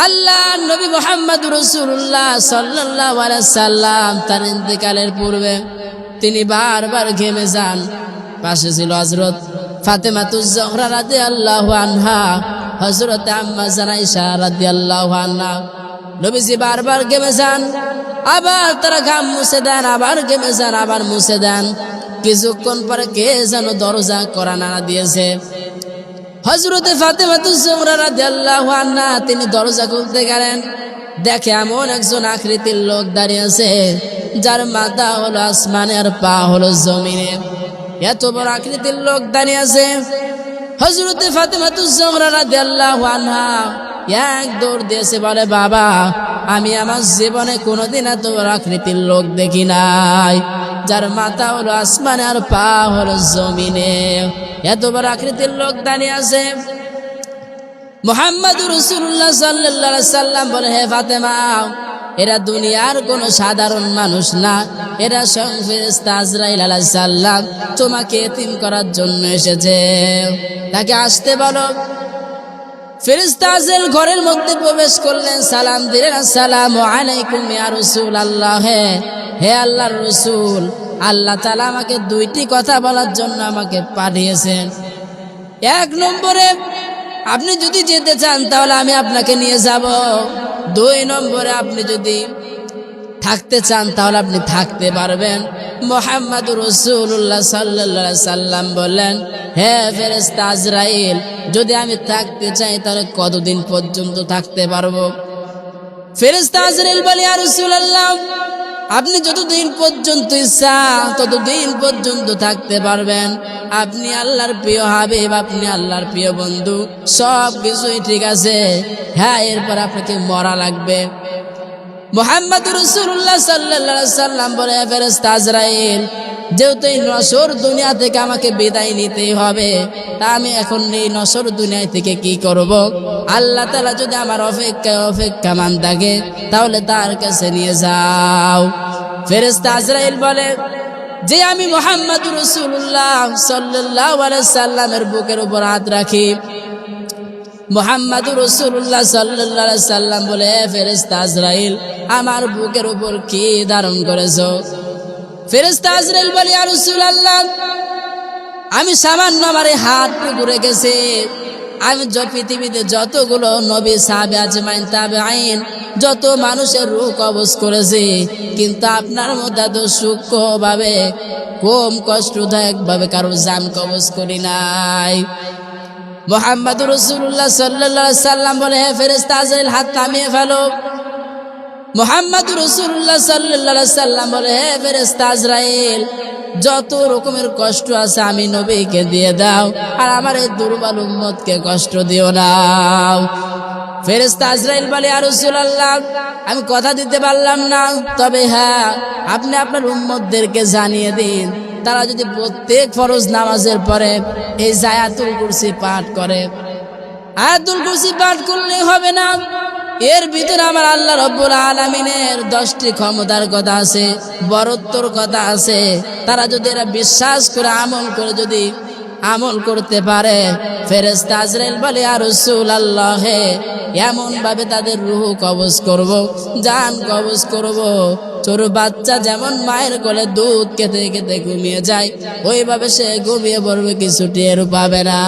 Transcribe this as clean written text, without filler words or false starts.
আল্লাহ নবী মুহাম্মদ রাসূলুল্লাহ সাল্লাল্লাহু আলাইহি সাল্লাম তার ইন্তেকালের পূর্বে তিনি বারবার ঘেমে যান। পাশে ছিল হযরত ফাতেমাতুজ জোহরা রাদিয়াল্লাহু আনহা, হযরত আম্মা জান আয়েশা রাদিয়াল্লাহু আনহা। নবীজি বারবার ঘেমে যান, আবার তারা ঘাম মুছে দেন, আবার ঘেমে যান, আবার মুছে দেন। কিছুক্ষণ পরে কে যেন দরজা কড়া নাড়া দিয়েছে। হযরতে ফাতেমাতুজ জোহরা রাদিয়াল্লাহু আনহা তিনি দরজা খুলতে গেলেন, দেখে এমন একজন আকৃতির লোক দাঁড়িয়ে আছে, যার মাথা হলো আসমানে আর পা হলো জমিনে। এত বড় আকৃতির লোক দাঁড়িয়ে আছে। হযরতে ফাতেমাতুজ জোহরা রাদিয়াল্লাহু আনহা এক দৌড় দিয়েছে, বলে বাবা, আমি আমার জীবনে কোনোদিন এত বড় আকৃতির লোক দেখি নাই, যার মাথা হলো আসমানে আর পা হলো জমিনে। এত বড় আকৃতির লোক দাঁড়িয়ে আছে। মুহাম্মদুর রাসূলুল্লাহ সাল্লাল্লাহু আলাইহি সাল্লাম বলে, হে ফাতেমা, এরা দুনিয়ার কোন সাধারণ মানুষ না, এরা স্বয়ং ফেরেশতা আজরাইল আলাইহিস সালাম তোমাকে এতিম করার জন্য এসেছে, তাকে আসতে বলো। ফেরেশতা আজরাইল ঘরের মধ্যে প্রবেশ করলেন, সালাম দিলেন, আসসালামু আলাইকুম ইয়া রাসূলুল্লাহ, হে আল্লাহর রাসূল, আল্লাহ তাআলা আমাকে দুইটি কথা বলার জন্য আমাকে পাঠিয়েছেন। এক নম্বরে, আপনি যদি যেতে চান তাহলে আমি আপনাকে নিয়ে যাব। দুই নম্বরে, আপনি যদি থাকতে চান তাহলে আপনি থাকতে পারবেন। মুহাম্মদুর রাসূলুল্লাহ সাল্লাল্লাহু আলাইহি সাল্লাম বললেন, হে ফেরেশতা আজরাইল, যদি আমি থাকতে চাই তাহলে কতদিন পর্যন্ত থাকতে পারবো? ফেরেশতা আজরাইল বলে, ইয়া রাসূলুল্লাহ, আপনি যতদিন পর্যন্ত ইচ্ছা ততদিন পর্যন্ত থাকতে পারবেন। আপনি আল্লাহর প্রিয় হাবিব, আপনি আল্লাহর প্রিয় বন্ধু, সব কিছুই ঠিক আছে, হ্যাঁ এরপর আপনাকে মরা লাগবে। মুহাম্মদুর রাসূলুল্লাহ সাল্লাল্লাহু আলাইহি সাল্লাম বলে, ফেরেশতা আজরাইল, যেহেতু এই নশ্বর দুনিয়া থেকে আমাকে বিদায় নিতেই হবে, তা আমি এখন এই নশ্বর দুনিয়া থেকে কি করব? আল্লাহ তাআলা যদি আমার অপেক্ষামান থাকে তাহলে তার কাছে নিয়ে যাও। ফেরেশতা আজরাইল বলে, যে আমি মুহাম্মদুর রাসূলুল্লাহ সাল্লাল্লাহু আলাইহি সাল্লামের বুকের উপর হাত রাখি। মুহাম্মদুর রাসূলুল্লাহ সাল্লাল্লাহু আলাইহি সাল্লাম বলে, ফেরেশতা আজরাইল, আমার বুকের উপর কি ধারণ করেছো? ফেরেশতা আজরাইল বলে, ইয়া রাসূলুল্লাহ, আমি সামান্য আমার হাত টুকু রেখেছি। আমি পৃথিবীতে যতগুলো নবী, সাহাবে আজমাইন, তাবেঈন, যত মানুষের রূহ কবজ করেছি, কিন্তু আপনার মধ্যে এত সূক্ষ্মভাবে, কম কষ্টদায়কভাবে কারো জান কবজ করি নাই। মুহাম্মদুর রাসূলুল্লাহ সাল্লাল্লাহু আলাইহি সাল্লাম বলে, হে ফেরেশতা আজরাইল, হাত থামিয়ে ফেলো। মুহাম্মদুর রাসূলুল্লাহ সাল্লাল্লাহু আলাইহি সাল্লাম বলে, হে ফেরেশতা আজরাইল, যত রকমের কষ্ট আছে আমি নবীকে দিয়ে দাও, আর আমার এই দুর্বল উম্মতকে কষ্ট দিও না। ফেরেশতা আজরাইল বলে, ইয়া রাসূলুল্লাহ, আমি কথা দিতে পারলাম না, তবে হ্যাঁ, আপনি আপনার উম্মতদেরকে জানিয়ে দিন, তারা যদি প্রত্যেক ফরজ নামাজের পরে এই আয়াতুল কুরসি পাঠ করে। আয়াতুল কুরসি পাঠ করলে হবে না, এর ভিতরে আমার আল্লাহ রাব্বুল আলামিনের 10টি ক্ষমতার কথা আছে, বরত্বর কথা আছে। তারা যদি এরা বিশ্বাস করে আমল করে যদি আমল করতে পারে, ফেরেশতা আজরাইল বলে, ইয়া রাসূলুল্লাহ, এমন ভাবে তাদের রূহ কবজ করব, জান কবজ করব, ছোট বাচ্চা যেমন মায়ের কোলে দুধ খেতে খেতে ঘুমিয়ে যায়, ওইভাবে সে ঘুমিয়ে পড়বে, কিছু টের পাবে না।